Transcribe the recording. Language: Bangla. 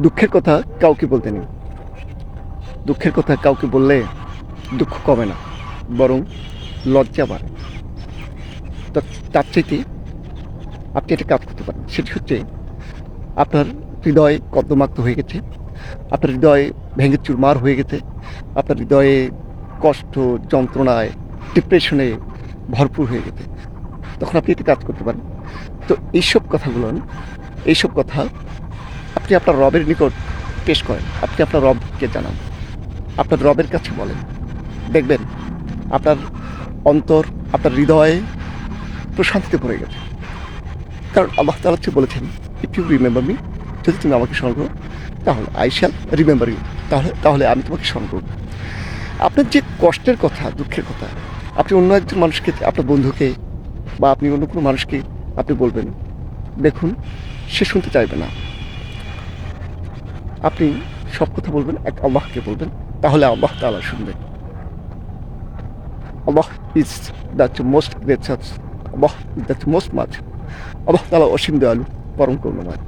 দুঃখের কথা কাউকে বলতে নেই। দুঃখের কথা কাউকে বললে দুঃখ কমে না, বরং লজ্জা বাড়ে। তো তার চাইতে আপনি একটা কাজ করতে পারেন, সেটি হচ্ছে আপনার হৃদয় কর্দমাক্ত হয়ে গেছে, আপনার হৃদয় ভেঙে চুরমার হয়ে গেছে, আপনার হৃদয়ে কষ্ট, যন্ত্রণায়, ডিপ্রেশনে ভরপুর হয়ে গেছে। তখন আপনি একটি কাজ করতে পারেন। তো এইসব কথা আপনি আপনার রবের নিকট পেশ করেন। আপনি আপনার রবকে জানান, আপনার রবের কাছে বলেন। দেখবেন আপনার অন্তর, আপনার হৃদয়ে প্রশান্তিতে ভরে গেছে। কারণ আল্লাহ তাআলা বলেছেন, ইফ ইউ রিমেম্বার মি, যদি তুমি আমাকে স্মরণ করো তাহলে আই শ্যাল রিমেম্বার ইউ, তাহলে আমি তোমাকে স্মরণ করব। আপনার যে কষ্টের কথা, দুঃখের কথা আপনি অন্য একজন মানুষকে, আপনার বন্ধুকে বা আপনি অন্য কোনো মানুষকে আপনি বলবেন, দেখুন সে শুনতে চাইবে না। আপনি সব কথা বলবেন এক আল্লাহকে বলবেন, তাহলে আল্লাহ তাআলা শুনবেন। Allah is the most gracious, Allah is the most much. আল্লাহ তাআলা অসীম দয়ালু, পরম করুণাময়।